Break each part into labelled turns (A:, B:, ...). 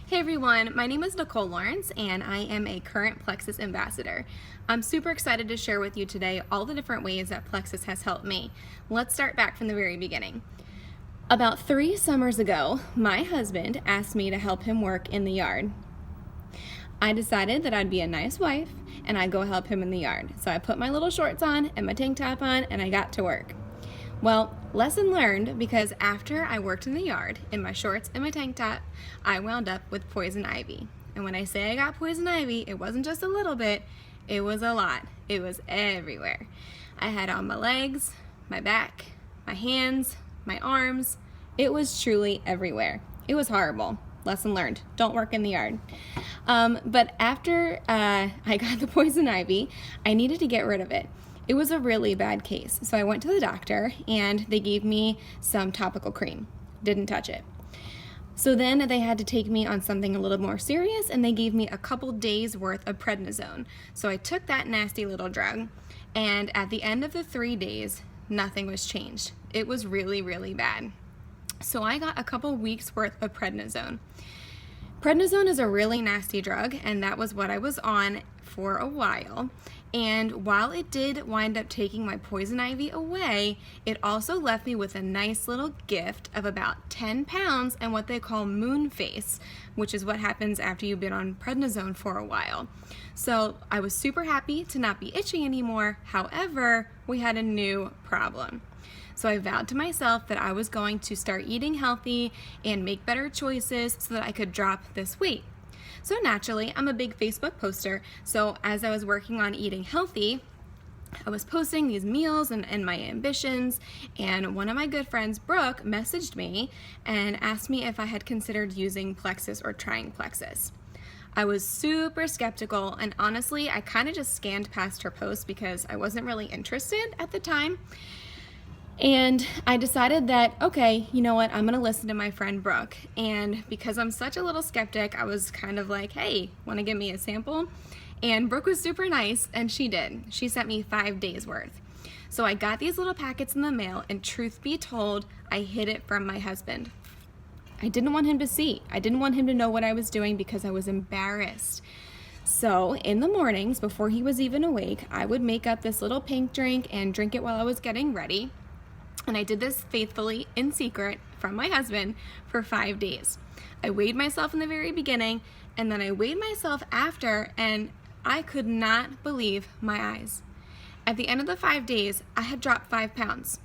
A: Hey everyone, my name is Nicole Lawrence and I am a current Plexus ambassador. I'm super excited to share with you today all the different ways that Plexus has helped me. Let's start back from the very beginning. About 3 summers ago, my husband asked me to help him work in the yard. I decided that I'd be a nice wife and I'd go help him in the yard. So I put my little shorts on and my tank top on and I got to work. Well, lesson learned, because after I worked in the yard in my shorts and my tank top, I wound up with poison ivy. And when I say I got poison ivy, it wasn't just a little bit, it was a lot. It was everywhere. I had on my legs, my back, my hands, my arms. It was truly everywhere. It was horrible. Lesson learned. Don't work in the yard. But after I got the poison ivy, I needed to get rid of it. It was a really bad case. So I went to the doctor and they gave me some topical cream. Didn't touch it. So then they had to take me on something a little more serious and they gave me a couple days worth of prednisone. So I took that nasty little drug and at the end of the 3 days, nothing was changed. It was really, really bad. So I got a couple weeks worth of prednisone. Prednisone is a really nasty drug, and that was what I was on for a while. And while it did wind up taking my poison ivy away, it also left me with a nice little gift of about 10 pounds and what they call moon face, which is what happens after you've been on prednisone for a while. So I was super happy to not be itching anymore. However, we had a new problem. So I vowed to myself that I was going to start eating healthy and make better choices so that I could drop this weight. So naturally, I'm a big Facebook poster. So as I was working on eating healthy, I was posting these meals and my ambitions, and one of my good friends, Brooke, messaged me and asked me if I had considered using Plexus or trying Plexus. I was super skeptical, and honestly, I kind of just scanned past her post because I wasn't really interested at the time. And I decided that, okay, you know what, I'm gonna listen to my friend Brooke. And because I'm such a little skeptic, I was kind of like, hey, wanna give me a sample? And Brooke was super nice, and she did. She sent me 5 days worth. So I got these little packets in the mail, and truth be told, I hid it from my husband. I didn't want him to see. I didn't want him to know what I was doing because I was embarrassed. So in the mornings, before he was even awake, I would make up this little pink drink and drink it while I was getting ready. And I did this faithfully in secret from my husband for 5 days. I weighed myself in the very beginning, and then I weighed myself after, and I could not believe my eyes. At the end of the 5 days, I had dropped 5 pounds.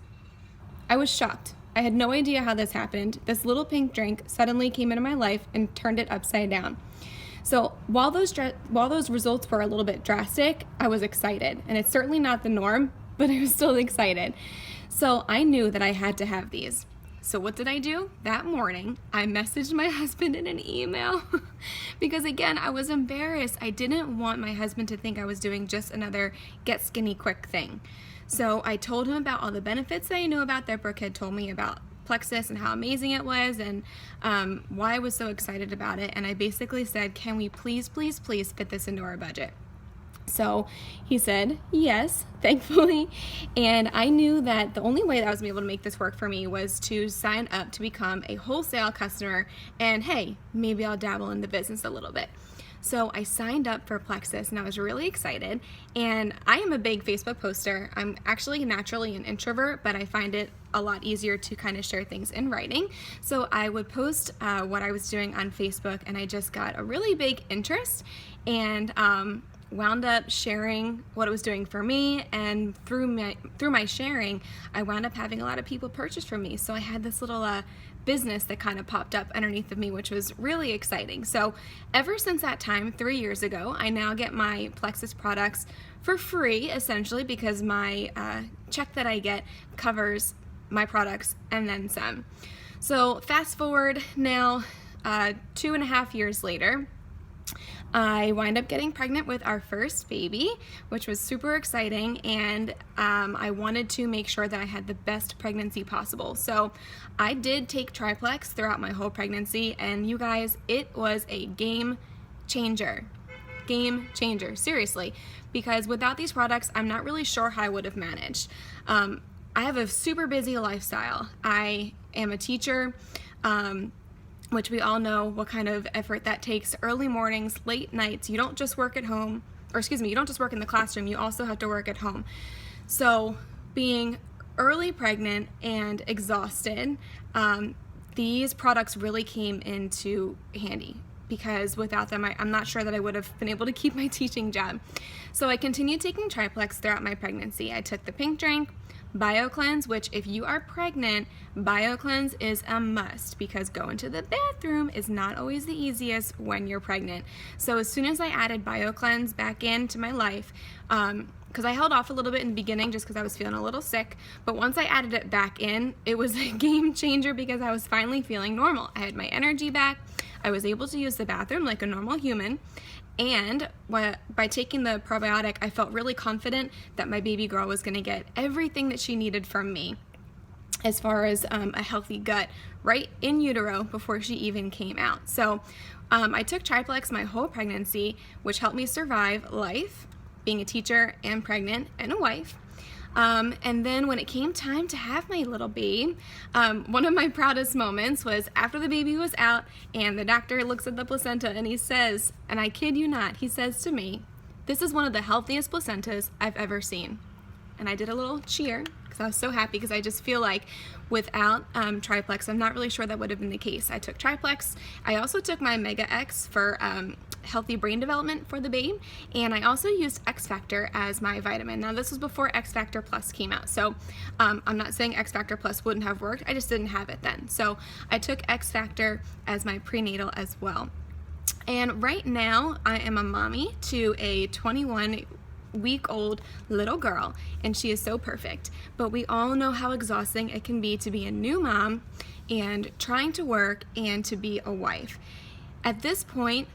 A: I was shocked. I had no idea how this happened. This little pink drink suddenly came into my life and turned it upside down. So while those results were a little bit drastic, I was excited. And it's certainly not the norm, but I was still excited. So I knew that I had to have these. So what did I do? That morning, I messaged my husband in an email because again, I was embarrassed. I didn't want my husband to think I was doing just another get skinny quick thing. So I told him about all the benefits that I knew about that Brooke had told me about Plexus and how amazing it was and why I was so excited about it. And I basically said, can we please, please, please fit this into our budget? So he said yes, thankfully, and I knew that the only way that I was going to be able to make this work for me was to sign up to become a wholesale customer, and hey, maybe I'll dabble in the business a little bit. So I signed up for Plexus and I was really excited, and I am a big Facebook poster. I'm actually naturally an introvert, but I find it a lot easier to kind of share things in writing. So I would post what I was doing on Facebook, and I just got a really big interest and wound up sharing what it was doing for me, and through my sharing, I wound up having a lot of people purchase from me. So I had this little business that kind of popped up underneath of me, which was really exciting. So ever since that time, 3 years ago, I now get my Plexus products for free, essentially, because my check that I get covers my products and then some. So fast forward now 2.5 years later, I wind up getting pregnant with our first baby, which was super exciting, and I wanted to make sure that I had the best pregnancy possible. So I did take Triplex throughout my whole pregnancy, and you guys, it was a game changer. Game changer, seriously, because without these products, I'm not really sure how I would have managed. I have a super busy lifestyle. I am a teacher. which we all know what kind of effort that takes. Early mornings, late nights. You don't just work at home, you don't just work in the classroom, you also have to work at home. So being early pregnant and exhausted, these products really came into handy, because without them, I'm not sure that I would have been able to keep my teaching job. So I continued taking Triplex throughout my pregnancy. I took the pink drink, BioCleanse, which if you are pregnant, BioCleanse is a must, because going to the bathroom is not always the easiest when you're pregnant. So as soon as I added BioCleanse back into my life, because I held off a little bit in the beginning just because I was feeling a little sick, but once I added it back in, it was a game changer because I was finally feeling normal. I had my energy back. I was able to use the bathroom like a normal human, and by taking the probiotic, I felt really confident that my baby girl was going to get everything that she needed from me as far as a healthy gut right in utero before she even came out. So I took Triplex my whole pregnancy, which helped me survive life, being a teacher and pregnant and a wife. And then when it came time to have my little babe, one of my proudest moments was after the baby was out and the doctor looks at the placenta and he says, and I kid you not, he says to me, "This is one of the healthiest placentas I've ever seen." And I did a little cheer because I was so happy, because I just feel like without Triplex, I'm not really sure that would have been the case. I took Triplex. I also took my Mega X for healthy brain development for the babe, and I also used X Factor as my vitamin. Now this was before X Factor Plus came out, so I'm not saying X Factor Plus wouldn't have worked, I just didn't have it then. So I took X Factor as my prenatal as well. And right now I am a mommy to a 21-week-old little girl, and she is so perfect. But we all know how exhausting it can be to be a new mom and trying to work and to be a wife. At this point,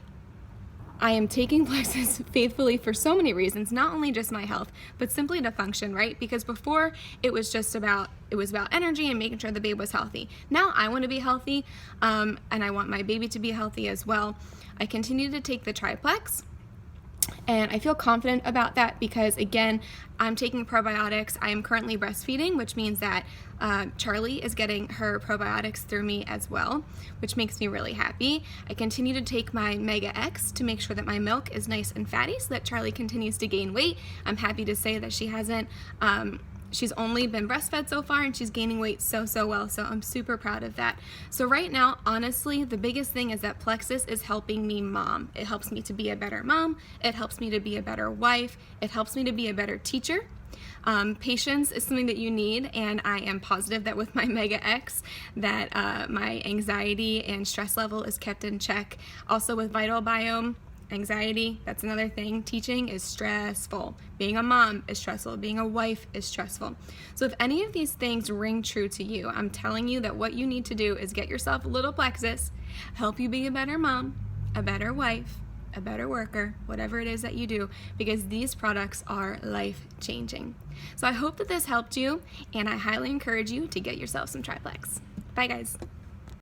A: I am taking Plexus faithfully for so many reasons, not only just my health, but simply to function, right? Because before it was about energy and making sure the babe was healthy. Now I want to be healthy, and I want my baby to be healthy as well. I continue to take the Triplex, and I feel confident about that because, again, I'm taking probiotics. I am currently breastfeeding, which means that Charlie is getting her probiotics through me as well, which makes me really happy. I continue to take my Mega X to make sure that my milk is nice and fatty so that Charlie continues to gain weight. I'm happy to say that she hasn't she's only been breastfed so far, and she's gaining weight so well, so I'm super proud of that. So right now, honestly, the biggest thing is that Plexus is helping me mom. It helps me to be a better mom, it helps me to be a better wife, it helps me to be a better teacher. Patience is something that you need, and I am positive that with my Mega X that my anxiety and stress level is kept in check. Also with Vital Biome, anxiety, that's another thing. Teaching is stressful. Being a mom is stressful. Being a wife is stressful. So if any of these things ring true to you, I'm telling you that what you need to do is get yourself a little Plexus, help you be a better mom, a better wife, a better worker, whatever it is that you do, because these products are life-changing. So I hope that this helped you, and I highly encourage you to get yourself some Triplex. Bye, guys.